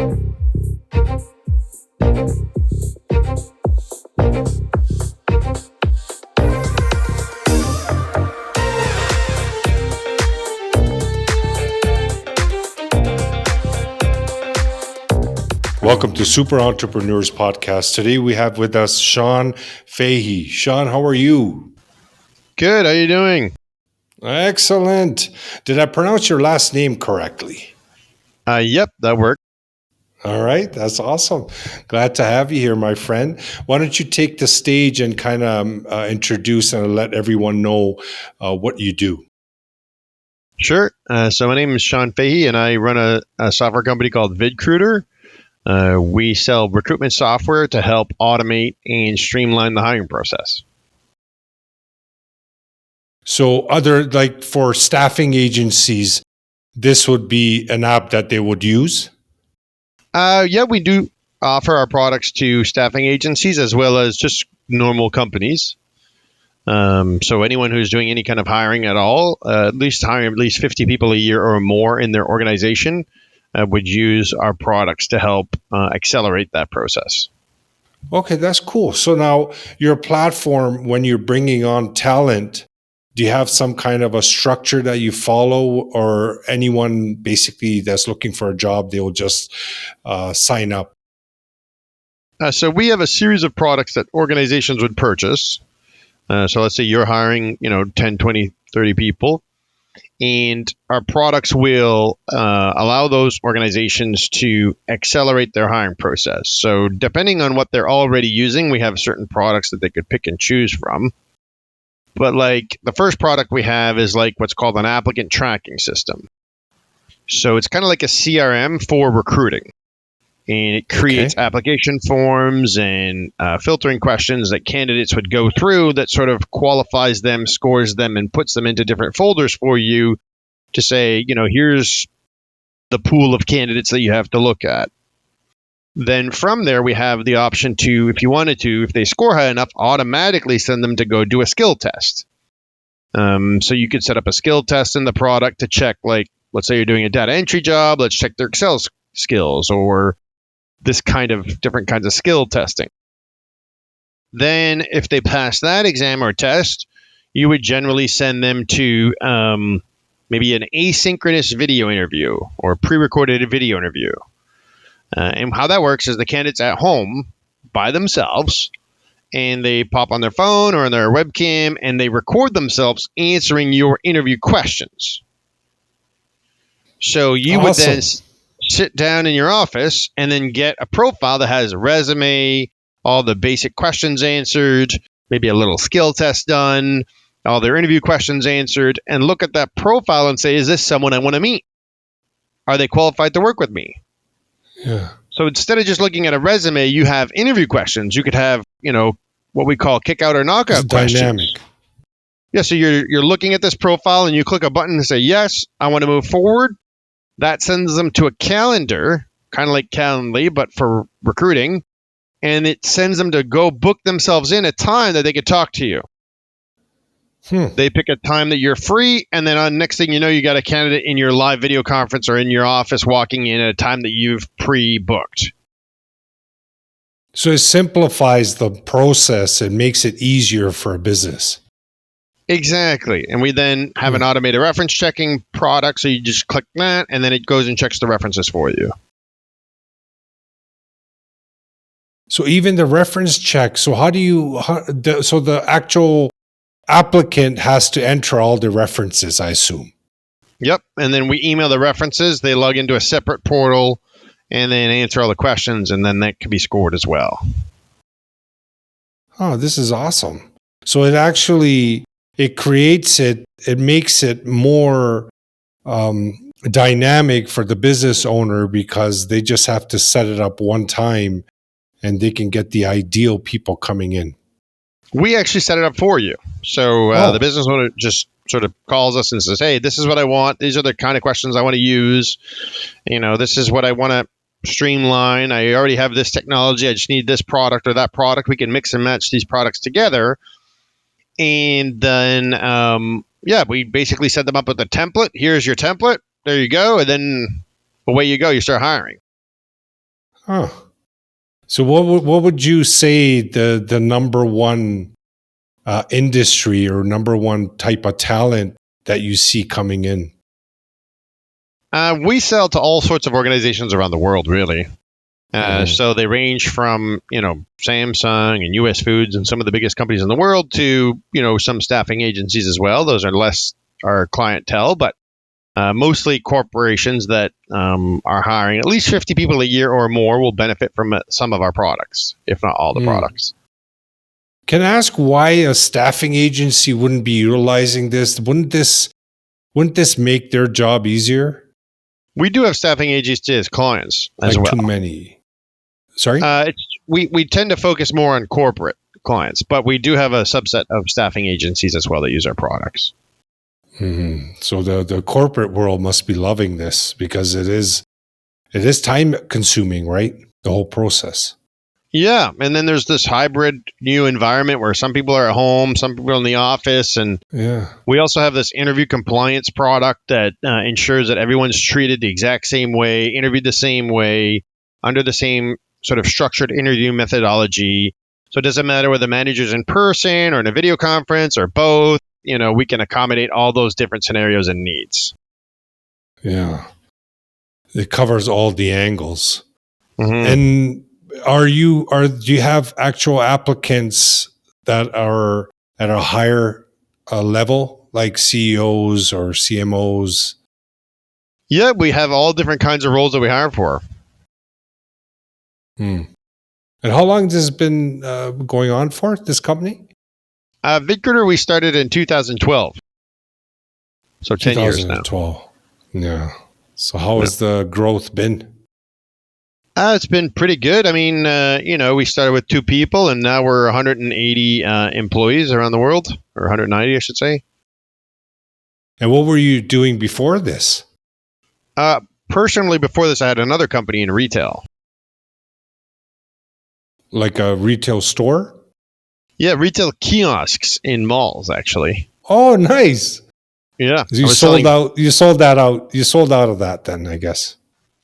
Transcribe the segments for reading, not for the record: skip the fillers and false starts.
Welcome to Super Entrepreneurs Podcast. Today we have with us Sean Fahey. Sean, how are you? Good. How you doing? Excellent. Did I pronounce your last name correctly? Yep, that worked. All right. That's awesome. Glad to have you here, my friend. Why don't you take the stage and kind of introduce and let everyone know what you do? Sure. So my name is Sean Fahey, and I run a software company called Vidcruiter. We sell recruitment software to help automate and streamline the hiring process. So like for staffing agencies, this would be an app that they would use? Yeah, we do offer our products to staffing agencies as well as just normal companies. So anyone who's doing any kind of hiring at all, at least hiring at least 50 people a year or more in their organization, would use our products to help accelerate that process. Okay, that's cool. So now your platform, when you're bringing on talent, do you have some kind of a structure that you follow, or anyone basically that's looking for a job, they'll just sign up? So we have a series of products that organizations would purchase. So let's say you're hiring, 10, 20, 30 people. And our products will allow those organizations to accelerate their hiring process. So depending on what they're already using, we have certain products that they could pick and choose from. But like the first product we have is like what's called an applicant tracking system. So it's kind of like a CRM for recruiting. And it creates application forms and filtering questions that candidates would go through that sort of qualifies them, scores them, and puts them into different folders for you to say, here's the pool of candidates that you have to look at. Then from there, we have the option to, if you wanted to, if they score high enough, automatically send them to go do a skill test. So you could set up a skill test in the product to check, like, let's say you're doing a data entry job, let's check their Excel skills, or this kind of different kinds of skill testing. Then if they pass that exam or test, you would generally send them to maybe an asynchronous video interview or pre-recorded video interview. And how that works is the candidate's at home by themselves, and they pop on their phone or on their webcam, and they record themselves answering your interview questions. So you would then sit down in your office and then get a profile that has a resume, all the basic questions answered, maybe a little skill test done, all their interview questions answered, and look at that profile and say, is this someone I want to meet? Are they qualified to work with me? Yeah. So instead of just looking at a resume, you have interview questions. You could have, what we call kick out or knockout questions. Dynamic. Yeah, so you're looking at this profile and you click a button and say, yes, I want to move forward. That sends them to a calendar, kind of like Calendly, but for recruiting. And it sends them to go book themselves in a time that they could talk to you. They pick a time that you're free, and then on next thing you know, you got a candidate in your live video conference or in your office walking in at a time that you've pre-booked. So it simplifies the process and makes it easier for a business. Exactly. And we then have an automated reference checking product. So you just click that, and then it goes and checks the references for you. So even the reference check. So so the actual applicant has to enter all the references, I assume. Yep. And then we email the references. They log into a separate portal and then answer all the questions. And then that can be scored as well. Oh, this is awesome. So it creates it makes it more dynamic for the business owner, because they just have to set it up one time and they can get the ideal people coming in. We actually set it up for you. So the business owner just sort of calls us and says, hey, this is what I want. These are the kind of questions I want to use. This is what I want to streamline. I already have this technology. I just need this product or that product. We can mix and match these products together. And then, we basically set them up with a template. Here's your template. There you go. And then away you go. You start hiring. Huh. So what would you say the number one industry or number one type of talent that you see coming in? We sell to all sorts of organizations around the world, really. Mm. So they range from, Samsung and US Foods and some of the biggest companies in the world to, some staffing agencies as well. Those are less our clientele, but mostly corporations that are hiring at least 50 people a year or more will benefit from some of our products, if not all the products. Can I ask why a staffing agency wouldn't be utilizing this? Wouldn't this make their job easier? We do have staffing agencies as clients as Like well. too many. Sorry? We tend to focus more on corporate clients, but we do have a subset of staffing agencies as well that use our products. Mm-hmm. So the corporate world must be loving this because it is time consuming, right? The whole process. Yeah, and then there's this hybrid new environment where some people are at home, some people are in the office, and we also have this interview compliance product that ensures that everyone's treated the exact same way, interviewed the same way, under the same sort of structured interview methodology. So it doesn't matter whether the manager's in person or in a video conference or both. We can accommodate all those different scenarios and needs. Yeah. It covers all the angles. Mm-hmm. And do you have actual applicants that are at a higher level, like CEOs or CMOs? Yeah, we have all different kinds of roles that we hire for. And how long has this been going on for, this company? Vidcruiter, we started in 2012. So 10 years now. 2012. Yeah. So how has the growth been? It's been pretty good. I mean, we started with 2 people, and now we're 180 employees around the world, or 190, I should say. And what were you doing before this? Personally, before this, I had another company in retail. Like a retail store? Yeah, retail kiosks in malls, actually. Oh, nice. Yeah. You sold out of that then, I guess.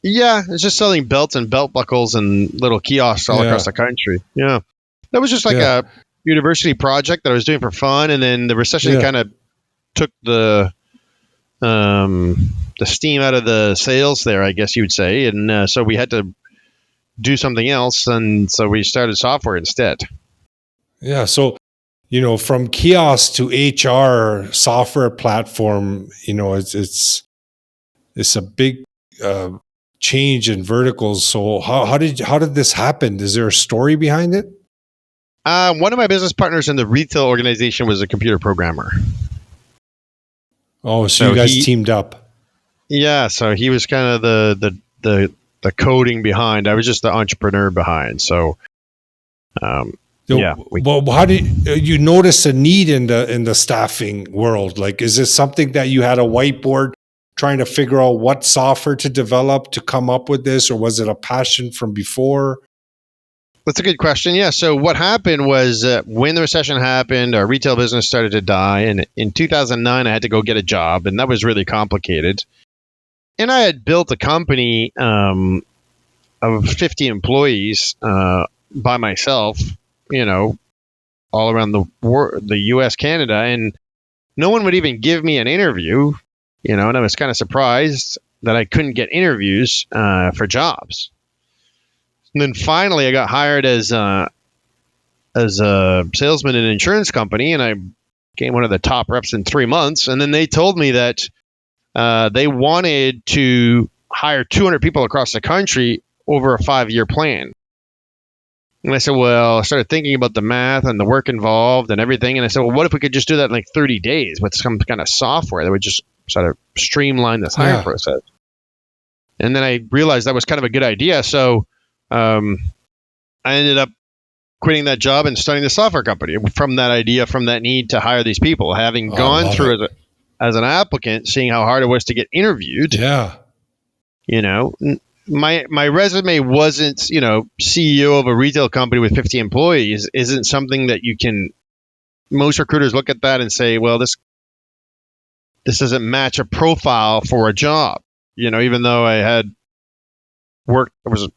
Yeah, it's just selling belts and belt buckles and little kiosks all across the country. Yeah. That was just like a university project that I was doing for fun, and then the recession kind of took the steam out of the sales there, I guess you would say, and so we had to do something else, and so we started software instead. Yeah, so from kiosk to HR software platform, it's a big change in verticals. So how did this happen? Is there a story behind it? One of my business partners in the retail organization was a computer programmer. Oh, so you guys teamed up. Yeah, so he was kind of the coding behind. I was just the entrepreneur behind. So, well, how did you notice a need in the staffing world? Like, is this something that you had a whiteboard trying to figure out what software to develop to come up with this, or was it a passion from before? That's a good question. Yeah. So what happened was when the recession happened, our retail business started to die. And in 2009, I had to go get a job, and that was really complicated. And I had built a company of 50 employees by myself, all around the U.S., Canada, and no one would even give me an interview, and I was kind of surprised that I couldn't get interviews for jobs. And then finally, I got hired as a salesman in an insurance company, and I became one of the top reps in 3 months. And then they told me that they wanted to hire 200 people across the country over a 5-year plan. And I said, well, I started thinking about the math and the work involved and everything. And I said, well, what if we could just do that in like 30 days with some kind of software that would just sort of streamline this hiring process? And then I realized that was kind of a good idea. So I ended up quitting that job and starting the software company from that idea, from that need to hire these people, having gone through as an applicant, seeing how hard it was to get interviewed. Yeah. My resume wasn't, CEO of a retail company with 50 employees isn't something that most recruiters look at that and say, well, this doesn't match a profile for a job. Even though I had worked, I was,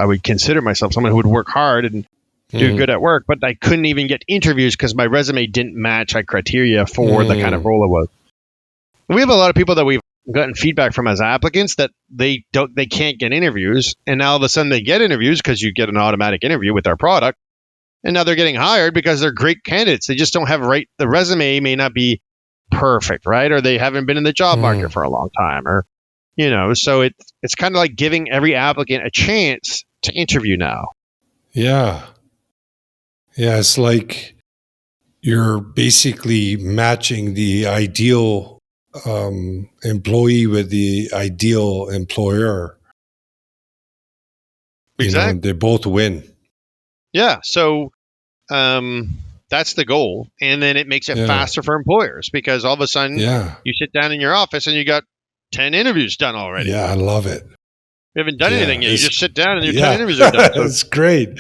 would consider myself someone who would work hard and do good at work, but I couldn't even get interviews because my resume didn't match that criteria for the kind of role it was. We have a lot of people that we've gotten feedback from as applicants that they can't get interviews, and now all of a sudden they get interviews because you get an automatic interview with our product, and now they're getting hired because they're great candidates. They just don't have the resume may not be perfect, right? Or they haven't been in the job market for a long time, or so it's kind of like giving every applicant a chance to interview now. Yeah, it's like you're basically matching the ideal employee with the ideal employer. Exactly. They both win. Yeah. So that's the goal. And then it makes it faster for employers because all of a sudden you sit down in your office and you got 10 interviews done already. Yeah, I love it. You haven't done anything yet. You just sit down and your 10 interviews are done. So it's great.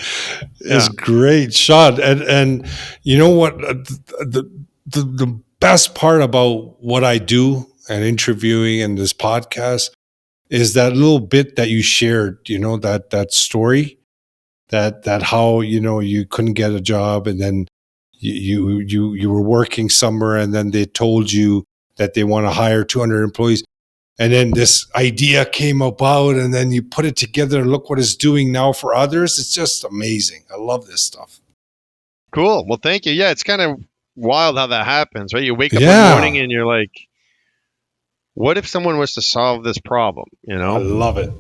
It's great, Sean. And you know what? The best part about what I do and interviewing and this podcast is that little bit that you shared, that story, that how, you couldn't get a job and then you were working somewhere and then they told you that they want to hire 200 employees. And then this idea came about and then you put it together and look what it's doing now for others. It's just amazing. I love this stuff. Cool. Well, thank you. Yeah, it's kind of wild how that happens, right? You wake up one morning and you're like, what if someone was to solve this problem? I love it.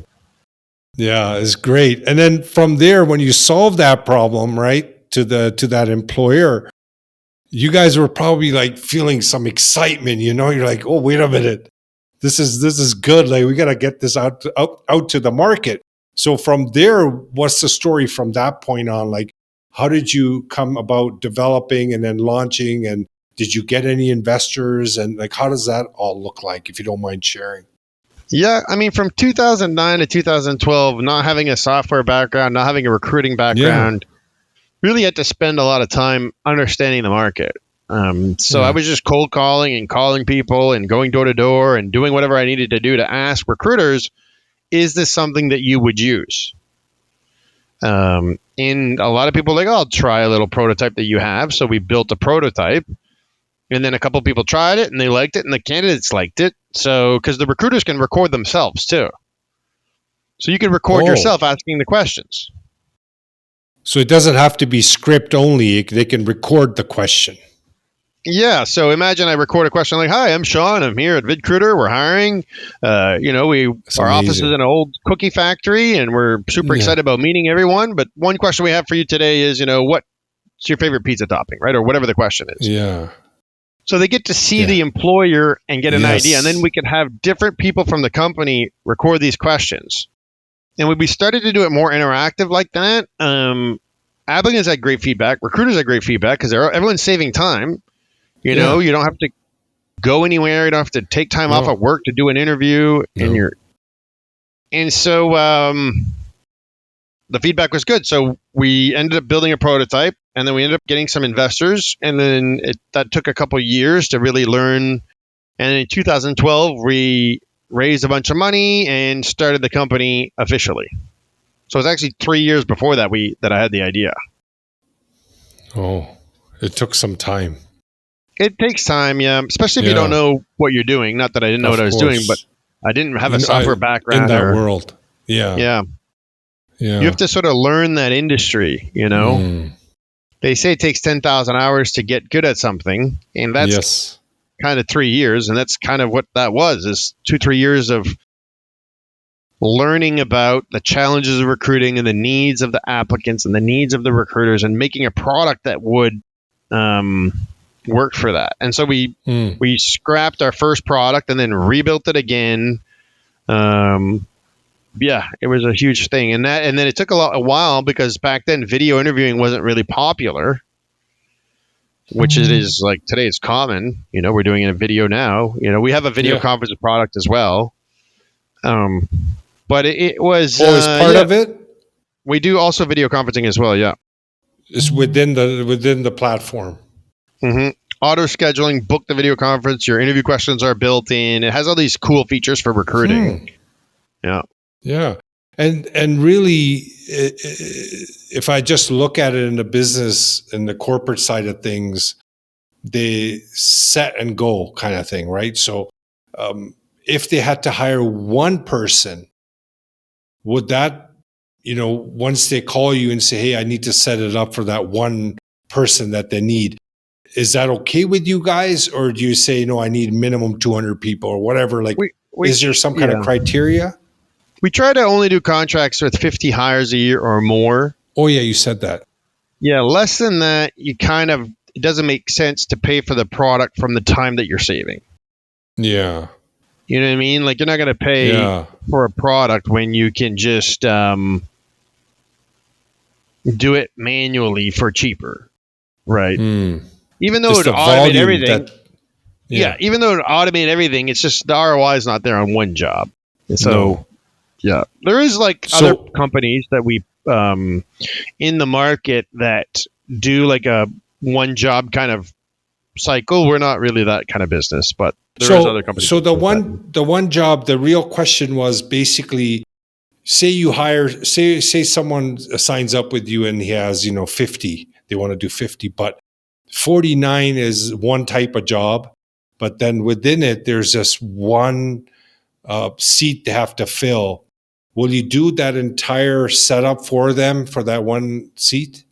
Yeah, it's great. And then from there, when you solve that problem, right, to that employer, you guys were probably like feeling some excitement, you're like, oh, wait a minute. This is good. Like we got to get this out to the market. So from there, what's the story from that point on? Like, how did you come about developing and then launching? And did you get any investors? And like, how does that all look like, if you don't mind sharing? Yeah, I mean, from 2009 to 2012, not having a software background, not having a recruiting background, really had to spend a lot of time understanding the market. So I was just cold calling and calling people and going door to door and doing whatever I needed to do to ask recruiters, is this something that you would use? And a lot of people are like, oh, I'll try a little prototype that you have. So we built a prototype and then a couple of people tried it and they liked it and the candidates liked it. So, because the recruiters can record themselves too. So you can record yourself asking the questions. So it doesn't have to be script only. They can record the question. Yeah. So imagine I record a question like, hi, I'm Sean. I'm here at Vidcruiter. We're hiring. Our office is in an old cookie factory and we're super excited about meeting everyone. But one question we have for you today is, what's your favorite pizza topping, right? Or whatever the question is. Yeah. So they get to see the employer and get an idea. And then we can have different people from the company record these questions. And when we started to do it more interactive like that, applicants had great feedback. Recruiters had great feedback because everyone's saving time. You don't have to go anywhere. You don't have to take time off of work to do an interview. And so the feedback was good. So we ended up building a prototype and then we ended up getting some investors. And then that took a couple of years to really learn. And in 2012, we raised a bunch of money and started the company officially. So it was actually 3 years before that I had the idea. Oh, it took some time. It takes time, yeah, especially if you don't know what you're doing. Not that I didn't know what I was doing, but I didn't have a software background in that world. Yeah. You have to sort of learn that industry, They say it takes 10,000 hours to get good at something, and that's kind of 3 years, and that's kind of what that was, is 2-3 years of learning about the challenges of recruiting and the needs of the applicants and the needs of the recruiters and making a product that would work for that. And so we scrapped our first product and then rebuilt it again. It was a huge thing. And then it took a while because back then video interviewing wasn't really popular, which it is like today it's common. We're doing it in video now. We have a video conference product as well. But it was is part of it? We do also video conferencing as well, yeah. It's within the platform. Mm-hmm. Auto scheduling, book the video conference, your interview questions are built in. It has all these cool features for recruiting. Yeah. Yeah. And really, if I just look at it in the business and the corporate side of things, they set and go kind of thing, right? So if they had to hire one person, would that, once they call you and say, hey, I need to set it up for that one person that they need, is that okay with you guys? Or do you say, no, I need minimum 200 people or whatever? Like, is there some kind of criteria? We try to only do contracts with 50 hires a year or more. Oh, yeah, you said that. Yeah, less than that, it doesn't make sense to pay for the product from the time that you're saving. Yeah. You know what I mean? Like, you're not going to pay for a product when you can just do it manually for cheaper, right? Even though it would automate everything. Even though it would automate everything, it's just the ROI is not there on one job. So, there is other companies that we in the market that do like a one job kind of cycle. We're not really that kind of business, but there is other companies. So the one job, the real question was basically, say you hire, say someone signs up with you and he has 50. They want to do 50, but 49 is one type of job, but then within it there's just one seat they have to fill. Will you do that entire setup for them for that one seat?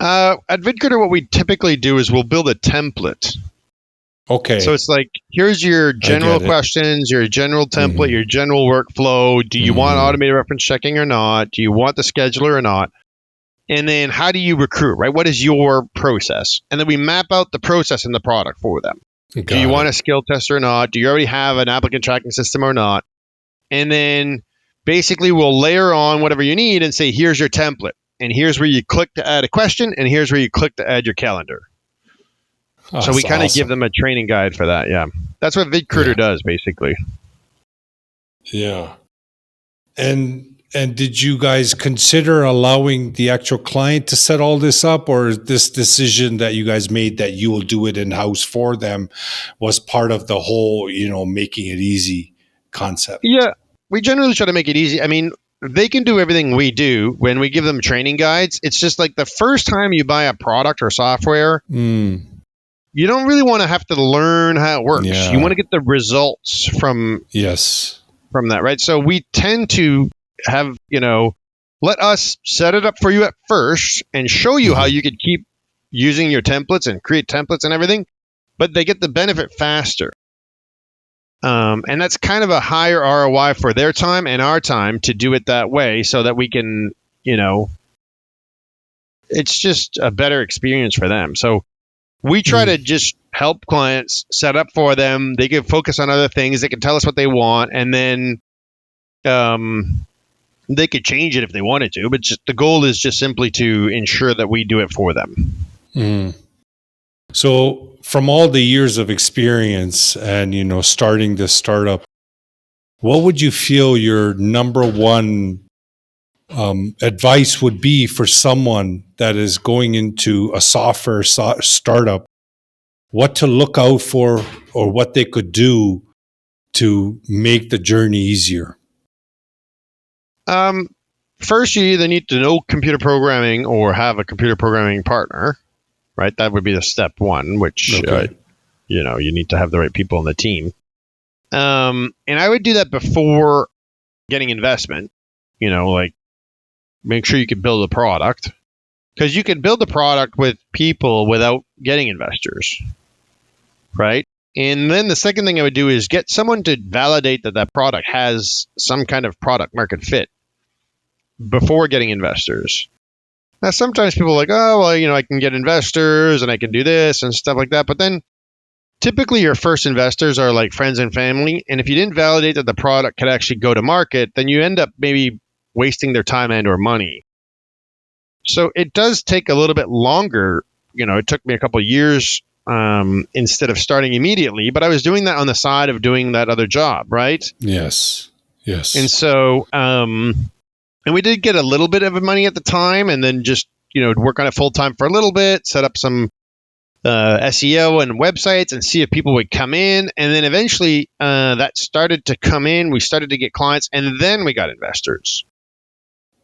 At Vidcruiter, what we typically do is we'll build a template. Okay. So it's like, here's your general questions, your general template, your general workflow. Do you want automated reference checking or not? Do you want the scheduler or not? And then how do you recruit, right? What is your process? And then we map out the process in the product for them. Do you want a skill test or not? Do you already have an applicant tracking system or not? And then basically we'll layer on whatever you need and say, here's your template. And here's where you click to add a question. And here's where you click to add your calendar. So we kind of give them a training guide for that. Yeah. That's what Vidcruiter does, basically. Yeah. And did you guys consider allowing the actual client to set all this up, or is this decision that you guys made that you will do it in-house for them was part of the whole, making it easy concept? Yeah. We generally try to make it easy. I mean, they can do everything we do when we give them training guides. It's just like the first time you buy a product or software, you don't really want to have to learn how it works. Yeah. You want to get the results from that, right? So we tend to have, let us set it up for you at first and show you how you could keep using your templates and create templates and everything, but they get the benefit faster. And that's kind of a higher ROI for their time and our time to do it that way so that we can, it's just a better experience for them. So we try to just help clients set up for them. They can focus on other things. They can tell us what they want, and then they could change it if they wanted to. But the goal is just simply to ensure that we do it for them. So from all the years of experience and, starting this startup, what would you feel your number one advice would be for someone that is going into a software startup? What to look out for, or what they could do to make the journey easier? First, you either need to know computer programming or have a computer programming partner, right? That would be the step one, which, you need to have the right people on the team. And I would do that before getting investment, make sure you can build a product, because you can build a product with people without getting investors, right? And then the second thing I would do is get someone to validate that product has some kind of product market fit before getting investors. Now, sometimes people are like, oh, well, I can get investors and I can do this and stuff like that. But then typically your first investors are like friends and family. And if you didn't validate that the product could actually go to market, then you end up maybe wasting their time and or money. So it does take a little bit longer. It took me a couple of years instead of starting immediately, but I was doing that on the side of doing that other job, right? Yes. And so, and we did get a little bit of money at the time, and then just, work on it full time for a little bit, set up some SEO and websites and see if people would come in. And then eventually that started to come in. We started to get clients, and then we got investors.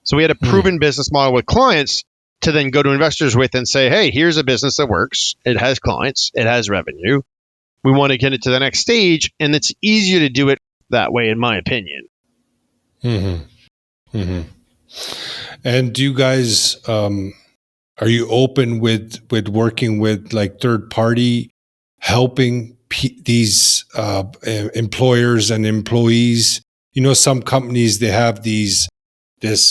So we had a proven business model with clients to then go to investors with and say, hey, here's a business that works. It has clients. It has revenue. We want to get it to the next stage. And it's easier to do it that way, in my opinion. Mm-hmm. Mm-hmm. And do you guys, are you open with working with like third party, helping these employers and employees? You know, some companies, they have this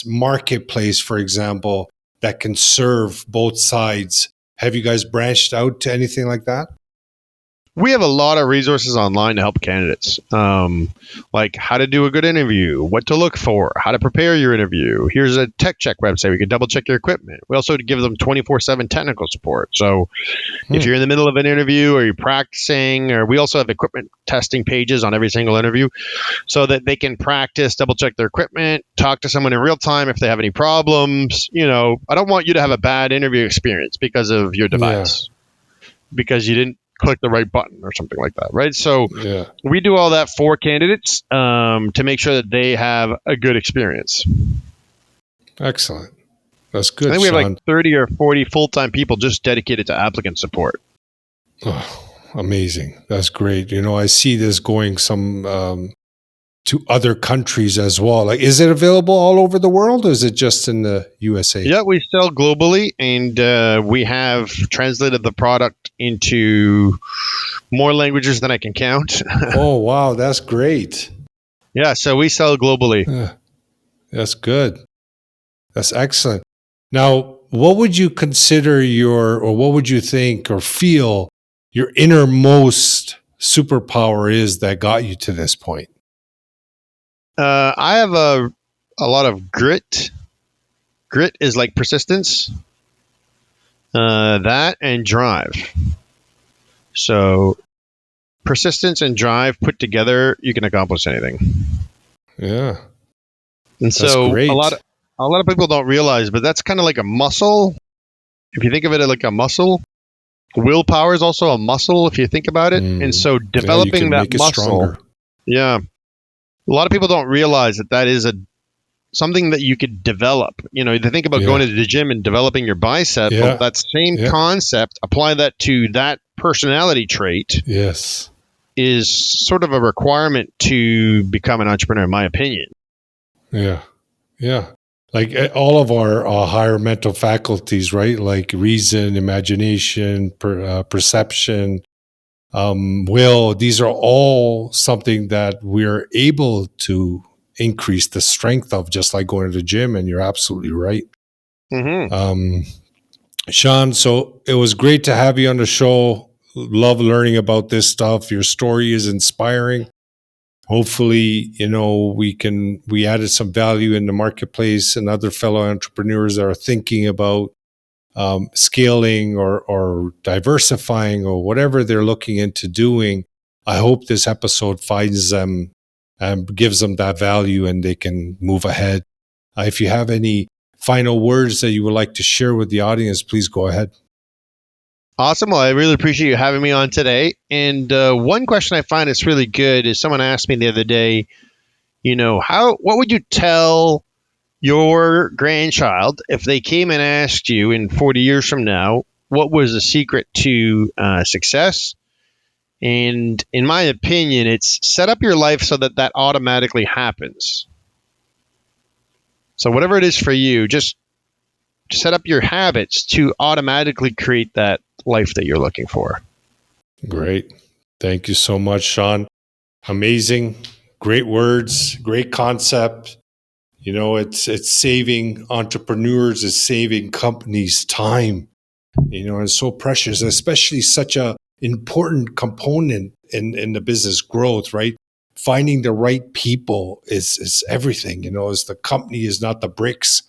marketplace, for example, that can serve both sides. Have you guys branched out to anything like that? We have a lot of resources online to help candidates, like how to do a good interview, what to look for, how to prepare your interview. Here's a tech check website. We can double check your equipment. We also give them 24/7 technical support. So if you're in the middle of an interview or you're practicing, or we also have equipment testing pages on every single interview so that they can practice, double check their equipment, talk to someone in real time if they have any problems. You know, I don't want you to have a bad interview experience because of your device, because you didn't click the right button or something like that, right? So we do all that for candidates to make sure that they have a good experience. Excellent. That's good. I think we have like 30 or 40 full-time people just dedicated to applicant support. Oh, amazing. That's great. You know, I see this going to other countries as well. Like, is it available all over the world, or is it just in the USA? Yeah, we sell globally, and we have translated the product into more languages than I can count. Oh, wow. That's great. Yeah, so we sell globally. That's good. That's excellent. Now, what would you consider or what would you think or feel your innermost superpower is that got you to this point? I have a lot of grit. Grit is like persistence. That and drive. So persistence and drive put together, you can accomplish anything. Yeah. And so a lot of people don't realize, but that's kind of like a muscle. If you think of it like a muscle, willpower is also a muscle if you think about it. And so developing that muscle. Yeah. A lot of people don't realize that is something that you could develop. You know, they think about going to the gym and developing your bicep, but that same concept, apply that to that personality trait. Yes. Is sort of a requirement to become an entrepreneur, in my opinion. Yeah. Yeah. Like all of our higher mental faculties, right? Like reason, imagination, perception, will, these are all something that we're able to increase the strength of, just like going to the gym. And you're absolutely right. Mm-hmm. Sean, so it was great to have you on the show. Love learning about this stuff. Your story is inspiring. Hopefully, you know, we added some value in the marketplace, and other fellow entrepreneurs that are thinking about scaling or diversifying or whatever they're looking into doing. I hope this episode finds them and gives them that value, and they can move ahead. If you have any final words that you would like to share with the audience, please go ahead. Awesome. Well, I really appreciate you having me on today. And one question I find is really good is someone asked me the other day, you know, what would you tell your grandchild if they came and asked you in 40 years from now, what was the secret to success? And in my opinion, it's set up your life so that automatically happens. So whatever it is for you, just set up your habits to automatically create that life that you're looking for. Great. Thank you so much, Sean. Amazing. Great words, great concept. You know, it's saving entrepreneurs, it's saving companies time. You know, it's so precious, especially such a important component in the business growth, right? Finding the right people is everything. You know, as the company is not the bricks,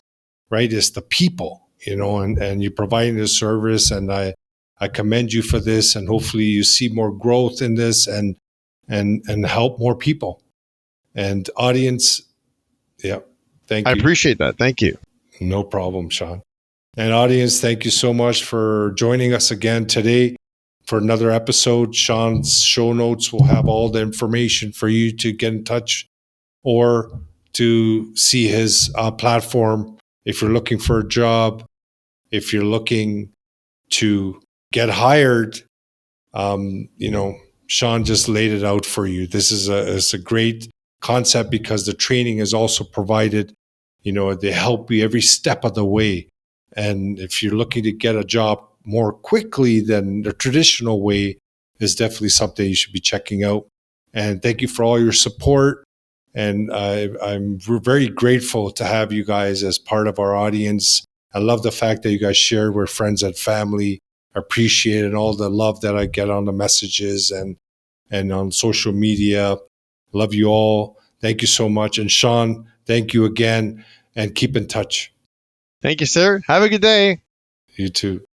right? It's the people, you know, and you're providing the service, and I commend you for this, and hopefully you see more growth in this and help more people. And audience, thank you. I appreciate that. Thank you. No problem, Sean. And audience, thank you so much for joining us again today. for another episode. Sean's show notes will have all the information for you to get in touch or to see his platform if you're looking for a job, if you're looking to get hired. Sean just laid it out for you. This is a great concept because the training is also provided. They help you every step of the way. And if you're looking to get a job more quickly than the traditional way, is definitely something you should be checking out. And thank you for all your support. And I'm very grateful to have you guys as part of our audience. I love the fact that you guys share with friends and family. I appreciate it, and all the love that I get on the messages and on social media. Love you all. Thank you so much. And Sean, thank you again, and keep in touch. Thank you, sir. Have a good day. You too.